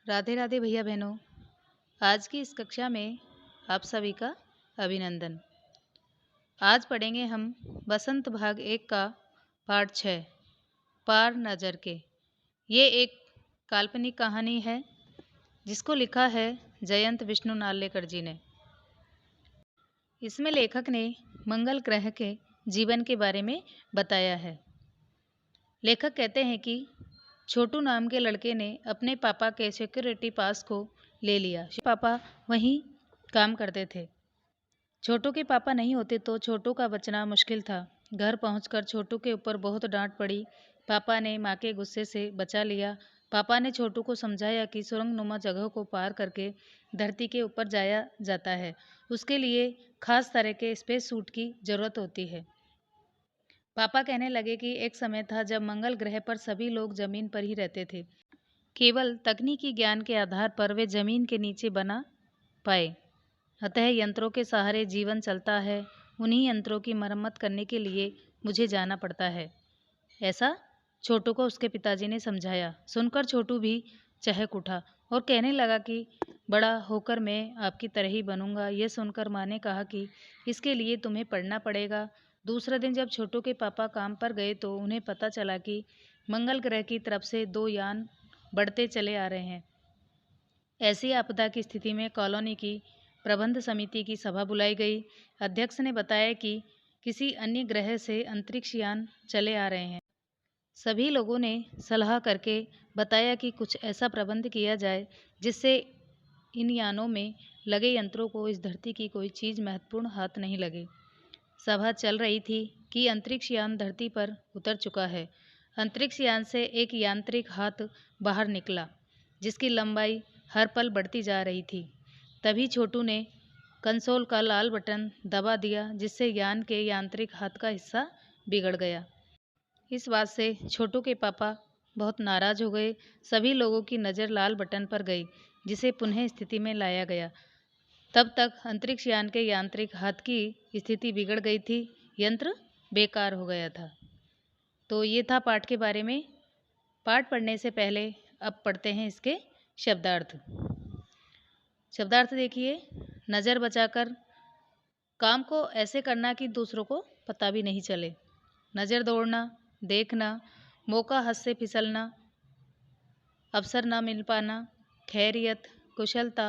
राधे राधे भैया बहनों। आज की इस कक्षा में आप सभी का अभिनंदन। आज पढ़ेंगे हम बसंत भाग 1 का पाठ 6 पार नज़र के। ये एक काल्पनिक कहानी है जिसको लिखा है जयंत विष्णु नार्लेकर जी ने। इसमें लेखक ने मंगल ग्रह के जीवन के बारे में बताया है। लेखक कहते हैं कि छोटू नाम के लड़के ने अपने पापा के सिक्योरिटी पास को ले लिया। पापा वहीं काम करते थे। छोटू के पापा नहीं होते तो छोटू का बचना मुश्किल था। घर पहुंचकर छोटू के ऊपर बहुत डांट पड़ी। पापा ने माँ के गुस्से से बचा लिया। पापा ने छोटू को समझाया कि सुरंगनुमा जगह को पार करके धरती के ऊपर जाया जाता है। उसके लिए खास तरह के स्पेस सूट की ज़रूरत होती है। पापा कहने लगे कि एक समय था जब मंगल ग्रह पर सभी लोग जमीन पर ही रहते थे। केवल तकनीकी ज्ञान के आधार पर वे जमीन के नीचे बना पाए। अतः यंत्रों के सहारे जीवन चलता है। उन्हीं यंत्रों की मरम्मत करने के लिए मुझे जाना पड़ता है। ऐसा छोटू को उसके पिताजी ने समझाया। सुनकर छोटू भी चहक उठा और कहने लगा कि बड़ा होकर मैं आपकी तरह ही बनूंगा। यह सुनकर माँ ने कहा कि इसके लिए तुम्हें पढ़ना पड़ेगा। दूसरे दिन जब छोटू के पापा काम पर गए तो उन्हें पता चला कि मंगल ग्रह की तरफ से 2 यान बढ़ते चले आ रहे हैं। ऐसी आपदा की स्थिति में कॉलोनी की प्रबंध समिति की सभा बुलाई गई। अध्यक्ष ने बताया कि किसी अन्य ग्रह से अंतरिक्ष यान चले आ रहे हैं। सभी लोगों ने सलाह करके बताया कि कुछ ऐसा प्रबंध किया जाए जिससे इन यानों में लगे यंत्रों को इस धरती की कोई चीज़ महत्वपूर्ण हाथ नहीं लगे। सभा चल रही थी कि अंतरिक्ष यान धरती पर उतर चुका है। अंतरिक्ष यान से एक यांत्रिक हाथ बाहर निकला जिसकी लंबाई हर पल बढ़ती जा रही थी। तभी छोटू ने कंसोल का लाल बटन दबा दिया जिससे यान के यांत्रिक हाथ का हिस्सा बिगड़ गया। इस बात से छोटू के पापा बहुत नाराज हो गए। सभी लोगों की नज़र लाल बटन पर गई जिसे पुनः स्थिति में लाया गया। तब तक अंतरिक्ष यान के यांत्रिक हाथ की स्थिति बिगड़ गई थी। यंत्र बेकार हो गया था। तो ये था पाठ के बारे में। पाठ पढ़ने से पहले अब पढ़ते हैं इसके शब्दार्थ। शब्दार्थ देखिए। नज़र बचाकर काम को ऐसे करना कि दूसरों को पता भी नहीं चले। नज़र दौड़ना, देखना, मौका हाथ से फिसलना, अवसर ना मिल पाना, खैरियत, कुशलता,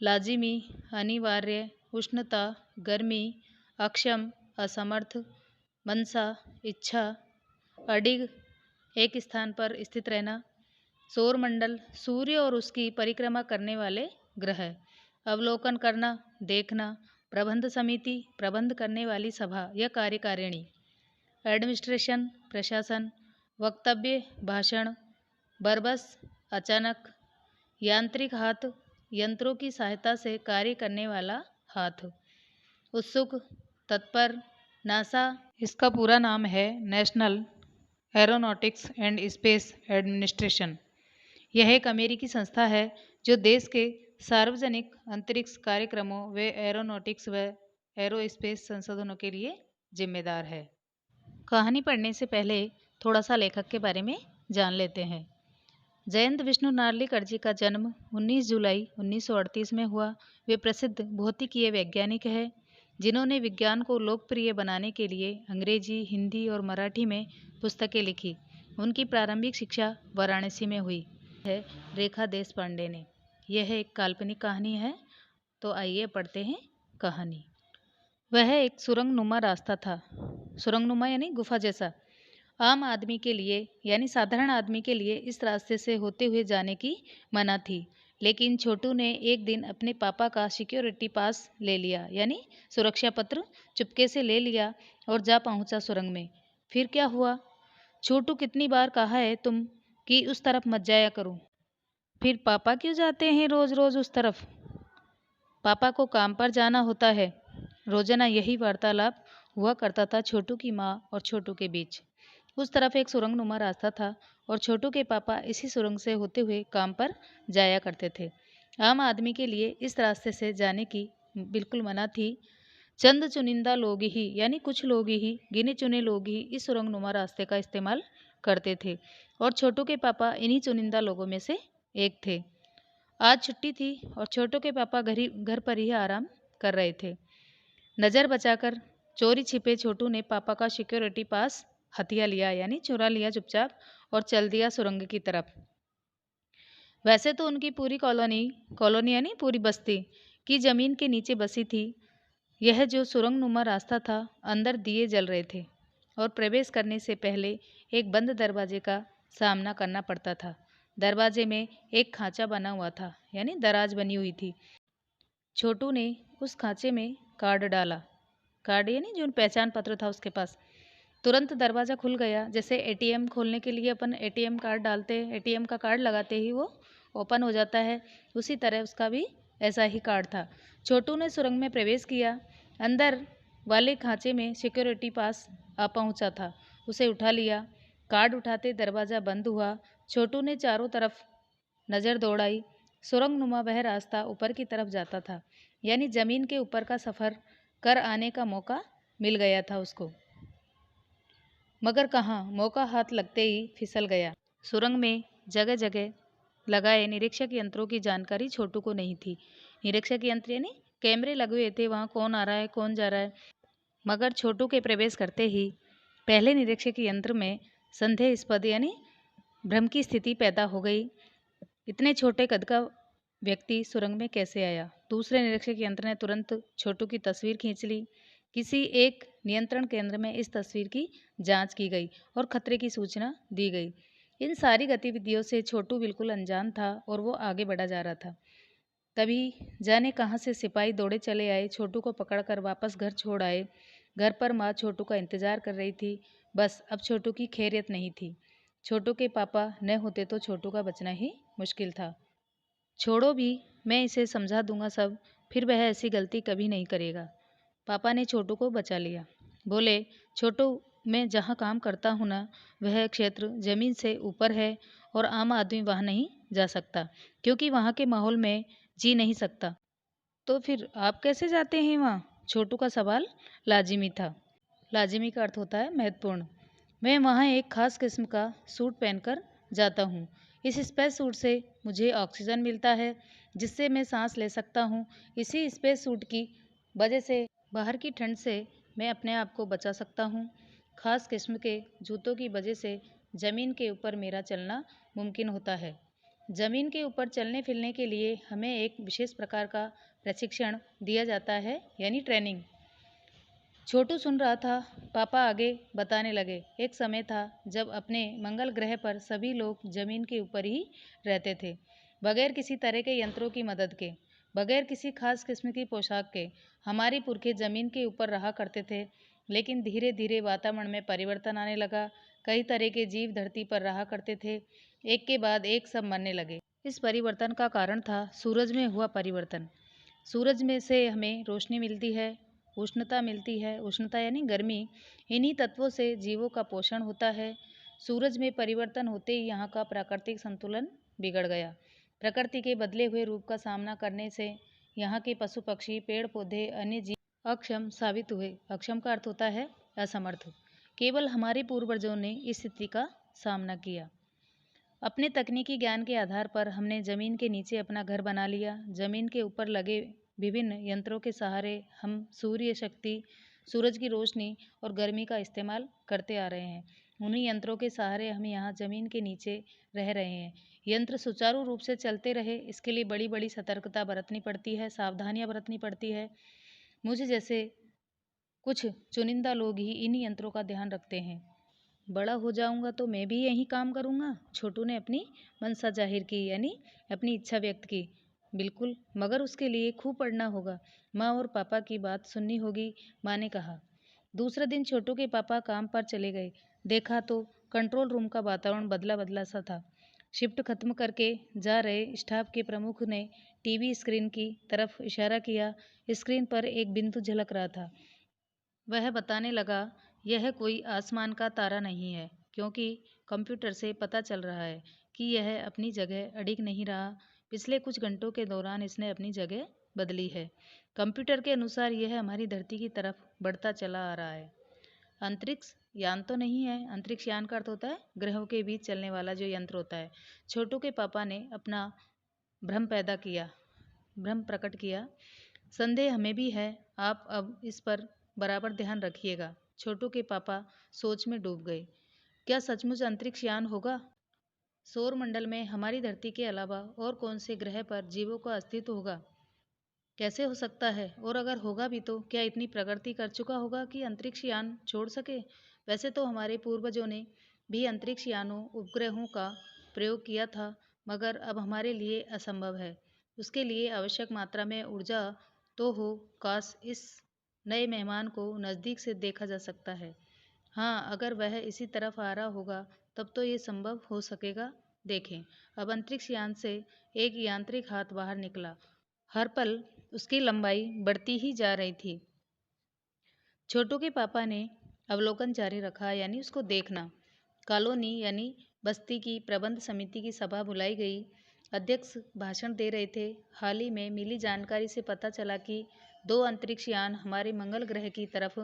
लाजिमी, अनिवार्य, उष्णता, गर्मी, अक्षम, असमर्थ, मनसा, इच्छा, अडिग, एक स्थान पर स्थित रहना, सौरमंडल, सूर्य और उसकी परिक्रमा करने वाले ग्रह, अवलोकन करना, देखना, प्रबंध समिति, प्रबंध करने वाली सभा या कार्यकारिणी, एडमिनिस्ट्रेशन, प्रशासन, वक्तव्य, भाषण, बरबस, अचानक, यांत्रिक हाथ, यंत्रों की सहायता से कार्य करने वाला हाथ, उत्सुक, तत्पर, नासा, इसका पूरा नाम है national aeronautics and space administration. यह एक अमेरिकी संस्था है जो देश के सार्वजनिक अंतरिक्ष कार्यक्रमों व एरोनॉटिक्स व एरोस्पेस संशोधनों के लिए जिम्मेदार है। कहानी पढ़ने से पहले थोड़ा सा लेखक के बारे में जान लेते हैं। जयंत विष्णु नार्लेकर जी का जन्म 19 जुलाई 1938 में हुआ। वे प्रसिद्ध भौतिकीय वैज्ञानिक हैं जिन्होंने विज्ञान को लोकप्रिय बनाने के लिए अंग्रेजी, हिंदी और मराठी में पुस्तकें लिखी। उनकी प्रारंभिक शिक्षा वाराणसी में हुई है रेखा देशपांडे ने। यह एक काल्पनिक कहानी है। तो आइए पढ़ते हैं कहानी। वह एक सुरंगनुमा रास्ता था। सुरंगनुमा यानी गुफा जैसा। आम आदमी के लिए यानी साधारण आदमी के लिए इस रास्ते से होते हुए जाने की मना थी। लेकिन छोटू ने एक दिन अपने पापा का सिक्योरिटी पास ले लिया यानी सुरक्षा पत्र चुपके से ले लिया और जा पहुंचा सुरंग में। फिर क्या हुआ? छोटू, कितनी बार कहा है तुम कि उस तरफ मत जाया करो। फिर पापा क्यों जाते हैं रोज रोज उस तरफ? पापा को काम पर जाना होता है। रोजाना यही वार्तालाप हुआ करता था छोटू की माँ और छोटू के बीच। उस तरफ एक सुरंगनुमा रास्ता था और छोटू के पापा इसी सुरंग से होते हुए काम पर जाया करते थे। आम आदमी के लिए इस रास्ते से जाने की बिल्कुल मना थी। चंद चुनिंदा लोग ही यानी कुछ लोग ही, गिने चुने लोग ही इस सुरंगनुमा रास्ते का इस्तेमाल करते थे और छोटू के पापा इन्हीं चुनिंदा लोगों में से एक थे। आज छुट्टी थी और छोटू के पापा घर पर ही आराम कर रहे थे। नज़र बचाकर चोरी छिपे छोटू ने पापा का सिक्योरिटी पास हथिया लिया, यानी चुरा लिया चुपचाप, और चल दिया सुरंग की तरफ। वैसे तो उनकी पूरी कॉलोनी यानी पूरी बस्ती की जमीन के नीचे बसी थी। यह जो सुरंग नुमा रास्ता था, अंदर दिए जल रहे थे और प्रवेश करने से पहले एक बंद दरवाजे का सामना करना पड़ता था। दरवाजे में एक खांचा बना हुआ था, यानी दराज बनी हुई थी। छोटू ने उस खांचे में कार्ड डाला। कार्ड यानी जो पहचान पत्र था उसके पास। तुरंत दरवाज़ा खुल गया। जैसे एटीएम खोलने के लिए अपन एटीएम कार्ड डालते हैं, एटीएम का कार्ड लगाते ही वो ओपन हो जाता है, उसी तरह उसका भी ऐसा ही कार्ड था। छोटू ने सुरंग में प्रवेश किया। अंदर वाले खांचे में सिक्योरिटी पास आ पहुंचा था, उसे उठा लिया। कार्ड उठाते दरवाज़ा बंद हुआ। छोटू ने चारों तरफ नज़र दौड़ाई। सुरंग नुमा वह रास्ता ऊपर की तरफ जाता था, यानी ज़मीन के ऊपर का सफ़र कर आने का मौका मिल गया था उसको। मगर कहाँ, मौका हाथ लगते ही फिसल गया। सुरंग में जगह जगह लगाए निरीक्षक यंत्रों की जानकारी छोटू को नहीं थी। निरीक्षक यंत्र यानी कैमरे लगे हुए थे, वहाँ कौन आ रहा है कौन जा रहा है। मगर छोटू के प्रवेश करते ही पहले निरीक्षक यंत्र में संदेहास्पद यानी भ्रम की स्थिति पैदा हो गई। इतने छोटे कद का व्यक्ति सुरंग में कैसे आया? दूसरे निरीक्षक यंत्र ने तुरंत छोटू की तस्वीर खींच ली। किसी एक नियंत्रण केंद्र में इस तस्वीर की जांच की गई और खतरे की सूचना दी गई। इन सारी गतिविधियों से छोटू बिल्कुल अनजान था और वो आगे बढ़ा जा रहा था। तभी जाने कहाँ से सिपाही दौड़े चले आए, छोटू को पकड़कर वापस घर छोड़ आए। घर पर माँ छोटू का इंतजार कर रही थी। बस अब छोटू की खैरियत नहीं थी। छोटू के पापा न होते तो छोटू का बचना ही मुश्किल था। छोड़ो भी, मैं इसे समझा दूंगा सब, फिर वह ऐसी गलती कभी नहीं करेगा। पापा ने छोटू को बचा लिया। बोले, छोटू, मैं जहाँ काम करता हूँ ना, वह क्षेत्र जमीन से ऊपर है और आम आदमी वहाँ नहीं जा सकता, क्योंकि वहाँ के माहौल में जी नहीं सकता। तो फिर आप कैसे जाते हैं वहाँ? छोटू का सवाल लाजिमी था। लाजिमी का अर्थ होता है महत्वपूर्ण। मैं वहाँ एक खास किस्म का सूट पहनकर जाता हूँ। इस स्पेस सूट से मुझे ऑक्सीजन मिलता है, जिससे मैं सांस ले सकता हूँ। इसी स्पेस सूट की वजह से बाहर की ठंड से मैं अपने आप को बचा सकता हूँ। खास किस्म के जूतों की वजह से ज़मीन के ऊपर मेरा चलना मुमकिन होता है। ज़मीन के ऊपर चलने फिरने के लिए हमें एक विशेष प्रकार का प्रशिक्षण दिया जाता है, यानी ट्रेनिंग। छोटू सुन रहा था। पापा आगे बताने लगे, एक समय था जब अपने मंगल ग्रह पर सभी लोग जमीन के ऊपर ही रहते थे, बगैर किसी तरह के यंत्रों की मदद के, बगैर किसी खास किस्म की पोशाक के। हमारे पुरखे जमीन के ऊपर रहा करते थे, लेकिन धीरे धीरे वातावरण में परिवर्तन आने लगा। कई तरह के जीव धरती पर रहा करते थे, एक के बाद एक सब मरने लगे। इस परिवर्तन का कारण था सूरज में हुआ परिवर्तन। सूरज में से हमें रोशनी मिलती है, उष्णता मिलती है। उष्णता यानी गर्मी। इन्हीं तत्वों से जीवों का पोषण होता है। सूरज में परिवर्तन होते ही यहाँ का प्राकृतिक संतुलन बिगड़ गया। प्रकृति के बदले हुए रूप का सामना करने से यहाँ के पशु पक्षी, पेड़ पौधे, अन्य जीव अक्षम साबित हुए। अक्षम का अर्थ होता है असमर्थ। केवल हमारे पूर्वजों ने इस स्थिति का सामना किया। अपने तकनीकी ज्ञान के आधार पर हमने ज़मीन के नीचे अपना घर बना लिया। ज़मीन के ऊपर लगे विभिन्न यंत्रों के सहारे हम सूर्य शक्ति, सूरज की रोशनी और गर्मी का इस्तेमाल करते आ रहे हैं। उन्हीं यंत्रों के सहारे हम यहाँ ज़मीन के नीचे रह रहे हैं। यंत्र सुचारू रूप से चलते रहे, इसके लिए बड़ी बड़ी सतर्कता बरतनी पड़ती है, सावधानियाँ बरतनी पड़ती है। मुझे जैसे कुछ चुनिंदा लोग ही इन यंत्रों का ध्यान रखते हैं। बड़ा हो जाऊंगा तो मैं भी यही काम करूंगा। छोटू ने अपनी मनसा जाहिर की, यानी अपनी इच्छा व्यक्त की। बिल्कुल, मगर उसके लिए खूब पढ़ना होगा। माँ और पापा की बात सुननी होगी, माँ ने कहा। दूसरे दिन छोटू के पापा काम पर चले गए। देखा तो कंट्रोल रूम का वातावरण बदला बदला सा था। शिफ्ट खत्म करके जा रहे स्टाफ के प्रमुख ने टीवी स्क्रीन की तरफ इशारा किया। स्क्रीन पर एक बिंदु झलक रहा था। वह बताने लगा, यह कोई आसमान का तारा नहीं है, क्योंकि कंप्यूटर से पता चल रहा है कि यह अपनी जगह अडिग नहीं रहा। पिछले कुछ घंटों के दौरान इसने अपनी जगह बदली है। कंप्यूटर के अनुसार यह हमारी धरती की तरफ बढ़ता चला आ रहा है। अंतरिक्ष यान तो नहीं है। अंतरिक्ष यान का अर्थ होता है ग्रहों के बीच चलने वाला जो यंत्र होता है। छोटू के पापा ने अपना भ्रम प्रकट किया। संदेह हमें भी है, आप अब इस पर बराबर ध्यान रखिएगा। छोटू के पापा सोच में डूब गए। क्या सचमुच अंतरिक्ष यान होगा? सौर मंडल में हमारी धरती के अलावा और कौन से ग्रह पर जीवों का अस्तित्व होगा? कैसे हो सकता है? और अगर होगा भी तो क्या इतनी प्रगति कर चुका होगा कि अंतरिक्ष यान छोड़ सके? वैसे तो हमारे पूर्वजों ने भी अंतरिक्ष यानों उपग्रहों का प्रयोग किया था, मगर अब हमारे लिए असंभव है। उसके लिए आवश्यक मात्रा में ऊर्जा तो हो। काश इस नए मेहमान को नज़दीक से देखा जा सकता है। हाँ, अगर वह इसी तरफ आ रहा होगा तब तो ये संभव हो सकेगा। देखें, अब अंतरिक्ष यान से एक यांत्रिक हाथ बाहर निकला। हर पल उसकी लंबाई बढ़ती ही जा रही थी। छोटू के पापा ने अवलोकन जारी रखा, यानी उसको देखना। कॉलोनी यानी बस्ती की प्रबंध समिति की सभा बुलाई गई। अध्यक्ष भाषण दे रहे थे। हाल ही में मिली जानकारी से पता चला कि 2 अंतरिक्ष यान हमारे मंगल ग्रह की तरफ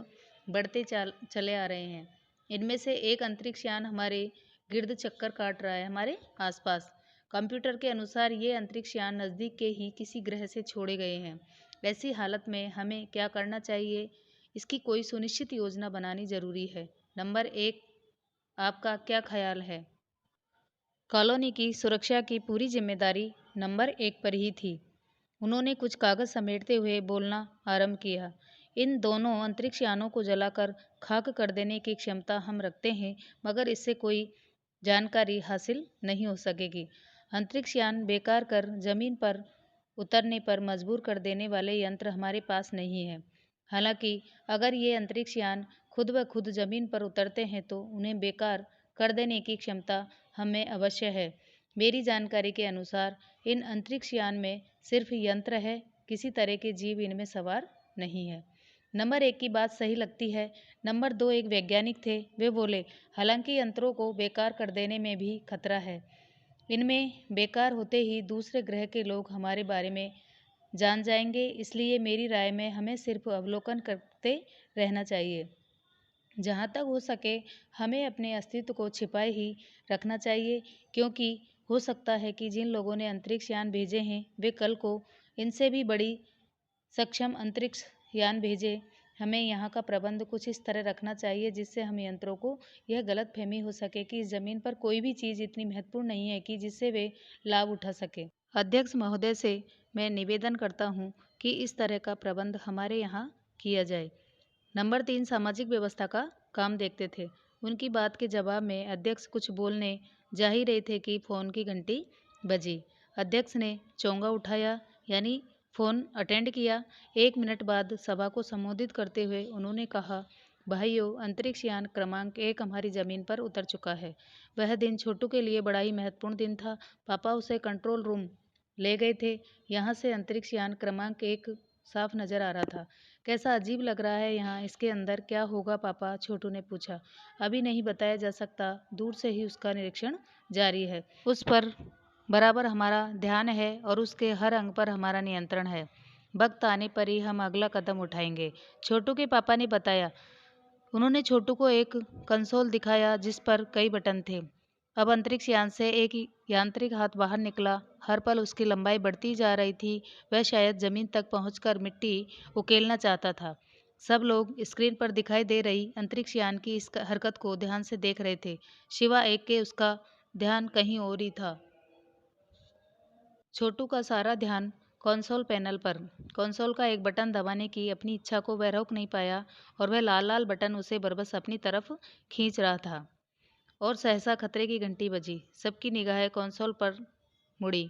बढ़ते चले आ रहे हैं। इनमें से एक अंतरिक्ष यान हमारे गिर्द चक्कर काट रहा है, हमारे आसपास। कंप्यूटर के अनुसार ये अंतरिक्ष यान नज़दीक के ही किसी ग्रह से छोड़े गए हैं। ऐसी हालत में हमें क्या करना चाहिए, इसकी कोई सुनिश्चित योजना बनानी जरूरी है। नंबर 1, आपका क्या ख्याल है? कॉलोनी की सुरक्षा की पूरी जिम्मेदारी नंबर 1 पर ही थी। उन्होंने कुछ कागज समेटते हुए बोलना आरंभ किया। इन दोनों अंतरिक्ष यानों को जलाकर खाक कर देने की क्षमता हम रखते हैं, मगर इससे कोई जानकारी हासिल नहीं हो सकेगी। अंतरिक्ष यान बेकार कर जमीन पर उतरने पर मजबूर कर देने वाले यंत्र हमारे पास नहीं है। हालांकि अगर ये अंतरिक्ष यान खुद ब खुद जमीन पर उतरते हैं तो उन्हें बेकार कर देने की क्षमता हमें अवश्य है। मेरी जानकारी के अनुसार इन अंतरिक्ष यान में सिर्फ यंत्र है, किसी तरह के जीव इनमें सवार नहीं है। नंबर 1 की बात सही लगती है। नंबर 2 एक वैज्ञानिक थे। वे बोले, हालांकि यंत्रों को बेकार कर देने में भी खतरा है। इनमें बेकार होते ही दूसरे ग्रह के लोग हमारे बारे में जान जाएंगे, इसलिए मेरी राय में हमें सिर्फ अवलोकन करते रहना चाहिए। जहाँ तक हो सके हमें अपने अस्तित्व को छिपाए ही रखना चाहिए, क्योंकि हो सकता है कि जिन लोगों ने अंतरिक्ष यान भेजे हैं वे कल को इनसे भी बड़ी सक्षम अंतरिक्ष यान भेजे। हमें यहाँ का प्रबंध कुछ इस तरह रखना चाहिए जिससे हम यंत्रों को यह गलतफहमी हो सके कि इस जमीन पर कोई भी चीज़ इतनी महत्वपूर्ण नहीं है कि जिससे वे लाभ उठा सके। अध्यक्ष महोदय से मैं निवेदन करता हूँ कि इस तरह का प्रबंध हमारे यहाँ किया जाए। नंबर 3 सामाजिक व्यवस्था का काम देखते थे। उनकी बात के जवाब में अध्यक्ष कुछ बोलने जा ही रहे थे कि फ़ोन की घंटी बजी। अध्यक्ष ने चोंगा उठाया, यानी फ़ोन अटेंड किया। 1 मिनट बाद सभा को संबोधित करते हुए उन्होंने कहा, भाइयों, अंतरिक्ष यान क्रमांक 1 हमारी ज़मीन पर उतर चुका है। वह दिन छोटू के लिए बड़ा ही महत्वपूर्ण दिन था। पापा उसे कंट्रोल रूम ले गए थे। यहाँ से अंतरिक्ष यान क्रमांक 1 साफ नजर आ रहा था। कैसा अजीब लग रहा है यहाँ, इसके अंदर क्या होगा पापा? छोटू ने पूछा। अभी नहीं बताया जा सकता, दूर से ही उसका निरीक्षण जारी है। उस पर बराबर हमारा ध्यान है और उसके हर अंग पर हमारा नियंत्रण है। वक्त आने पर ही हम अगला कदम उठाएंगे, छोटू के पापा ने बताया। उन्होंने छोटू को एक कंसोल दिखाया जिस पर कई बटन थे। अब अंतरिक्ष यान से एक यांत्रिक हाथ बाहर निकला। हर पल उसकी लंबाई बढ़ती जा रही थी। वह शायद जमीन तक पहुंचकर मिट्टी उकेलना चाहता था। सब लोग स्क्रीन पर दिखाई दे रही अंतरिक्ष यान की इस हरकत को ध्यान से देख रहे थे, शिवा एक के उसका ध्यान कहीं और ही था। छोटू का सारा ध्यान कंसोल पैनल पर। कंसोल का एक बटन दबाने की अपनी इच्छा को वह रोक नहीं पाया और वह लाल लाल बटन उसे बरबस अपनी तरफ खींच रहा था। और सहसा खतरे की घंटी बजी। सबकी निगाहें कंसोल पर मुड़ी।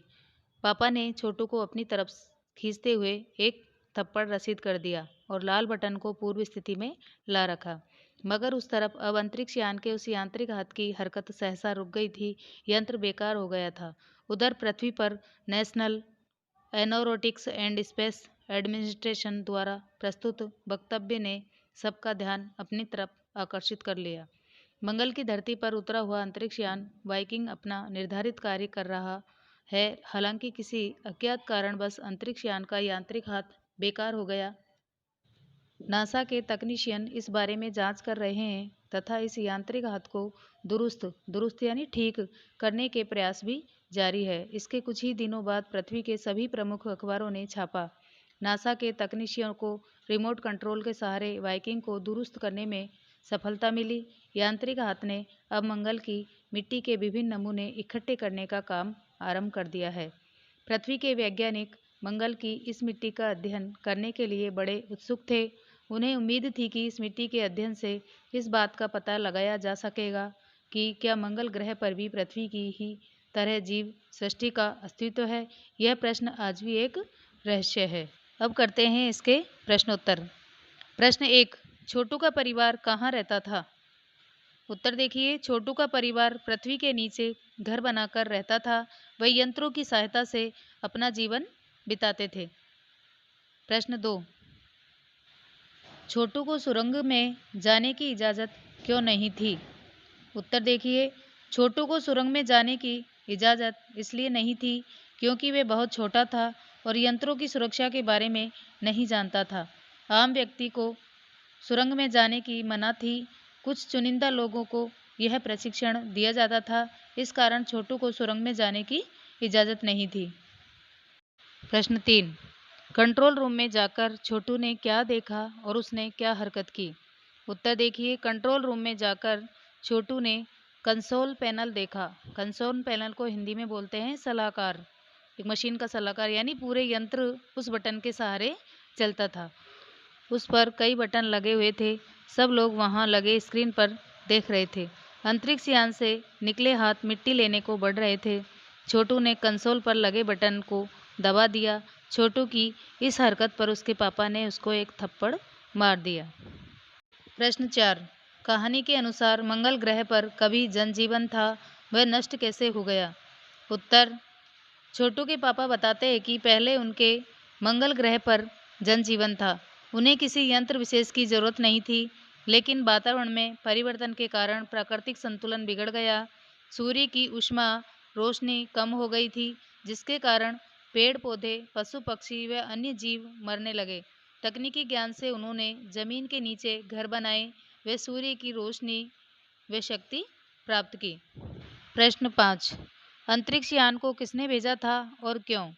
पापा ने छोटू को अपनी तरफ खींचते हुए एक थप्पड़ रसीद कर दिया और लाल बटन को पूर्व स्थिति में ला रखा। मगर उस तरफ अब अंतरिक्ष यान के उस यांत्रिक हाथ की हरकत सहसा रुक गई थी। यंत्र बेकार हो गया था। उधर पृथ्वी पर national aeronautics and space administration द्वारा प्रस्तुत वक्तव्य ने सबका ध्यान अपनी तरफ आकर्षित कर लिया। मंगल की धरती पर उतरा हुआ अंतरिक्ष यान वाइकिंग अपना निर्धारित कार्य कर रहा है। हालांकि किसी अज्ञात कारणवश अंतरिक्ष यान का यांत्रिक हाथ बेकार हो गया। नासा के तकनीशियन इस बारे में जांच कर रहे हैं तथा इस यांत्रिक हाथ को दुरुस्त यानी ठीक करने के प्रयास भी जारी है। इसके कुछ ही दिनों बाद पृथ्वी के सभी प्रमुख अखबारों ने छापा। नासा के तकनीशियों को रिमोट कंट्रोल के सहारे वाइकिंग को दुरुस्त करने में सफलता मिली। यांत्रिक हाथ ने अब मंगल की मिट्टी के विभिन्न नमूने इकट्ठे करने का काम आरंभ कर दिया है। पृथ्वी के वैज्ञानिक मंगल की इस मिट्टी का अध्ययन करने के लिए बड़े उत्सुक थे। उन्हें उम्मीद थी कि इस मिट्टी के अध्ययन से इस बात का पता लगाया जा सकेगा कि क्या मंगल ग्रह पर भी पृथ्वी की ही तरह जीव सृष्टि का अस्तित्व है। यह प्रश्न आज भी एक रहस्य है। अब करते हैं इसके प्रश्नोत्तर। प्रश्न 1, छोटू का परिवार कहाँ रहता था? उत्तर देखिए, छोटू का परिवार पृथ्वी के नीचे घर बनाकर रहता था। वह यंत्रों की सहायता से अपना जीवन बिताते थे। प्रश्न 2, छोटू को सुरंग में जाने की इजाज़त क्यों नहीं थी? उत्तर देखिए, छोटू को सुरंग में जाने की इजाज़त इसलिए नहीं थी क्योंकि वह बहुत छोटा था और यंत्रों की सुरक्षा के बारे में नहीं जानता था। आम व्यक्ति को सुरंग में जाने की मना थी। कुछ चुनिंदा लोगों को यह प्रशिक्षण दिया जाता था। इस कारण छोटू को सुरंग में जाने की इजाज़त नहीं थी। प्रश्न 3, कंट्रोल रूम में जाकर छोटू ने क्या देखा और उसने क्या हरकत की? उत्तर देखिए, कंट्रोल रूम में जाकर छोटू ने कंसोल पैनल देखा। कंसोल पैनल को हिंदी में बोलते हैं सलाहकार। एक मशीन का सलाहकार, यानी पूरे यंत्र उस बटन के सहारे चलता था। उस पर कई बटन लगे हुए थे। सब लोग वहां लगे स्क्रीन पर देख रहे थे। अंतरिक्ष यान से निकले हाथ मिट्टी लेने को बढ़ रहे थे। छोटू ने कंसोल पर लगे बटन को दबा दिया। छोटू की इस हरकत पर उसके पापा ने उसको एक थप्पड़ मार दिया। प्रश्न 4, कहानी के अनुसार मंगल ग्रह पर कभी जनजीवन था, वह नष्ट कैसे हो गया? उत्तर, छोटू के पापा बताते हैं कि पहले उनके मंगल ग्रह पर जनजीवन था। उन्हें किसी यंत्र विशेष की जरूरत नहीं थी, लेकिन वातावरण में परिवर्तन के कारण प्राकृतिक संतुलन बिगड़ गया। सूर्य की ऊष्मा रोशनी कम हो गई थी, जिसके कारण पेड़ पौधे, पशु पक्षी व अन्य जीव मरने लगे। तकनीकी ज्ञान से उन्होंने जमीन के नीचे घर बनाए व सूर्य की रोशनी व शक्ति प्राप्त की। प्रश्न 5, अंतरिक्ष यान को किसने भेजा था और क्यों?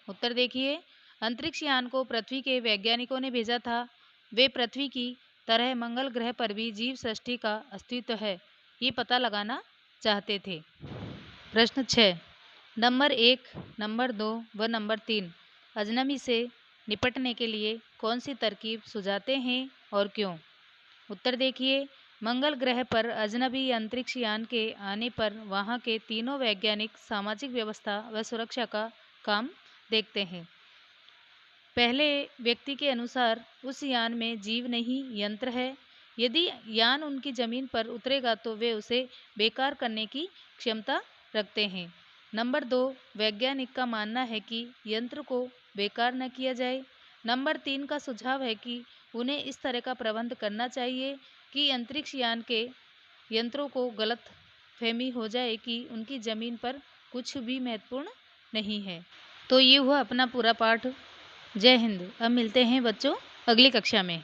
उत्तर देखिए, अंतरिक्ष यान को पृथ्वी के वैज्ञानिकों ने भेजा था। वे पृथ्वी की तरह मंगल ग्रह पर भी जीव सृष्टि का अस्तित्व है, ये पता लगाना चाहते थे। प्रश्न 6, नंबर 1, नंबर 2 व नंबर 3 अजनबी से निपटने के लिए कौन सी तरकीब सुझाते हैं और क्यों? उत्तर देखिए, मंगल ग्रह पर अजनबी अंतरिक्ष यान के आने पर वहां के तीनों वैज्ञानिक सामाजिक व्यवस्था व सुरक्षा का काम देखते हैं। पहले व्यक्ति के अनुसार उस यान में जीव नहीं, यंत्र है। यदि यान उनकी जमीन पर उतरेगा तो वे उसे बेकार करने की क्षमता रखते हैं। नंबर 2, वैज्ञानिक का मानना है कि यंत्र को बेकार न किया जाए। नंबर 3 का सुझाव है कि उन्हें इस तरह का प्रबंध करना चाहिए कि अंतरिक्ष यान के यंत्रों को गलत फहमी हो जाए कि उनकी जमीन पर कुछ भी महत्वपूर्ण नहीं है। तो ये हुआ अपना पूरा पाठ। जय हिंद। अब मिलते हैं बच्चों अगली कक्षा में।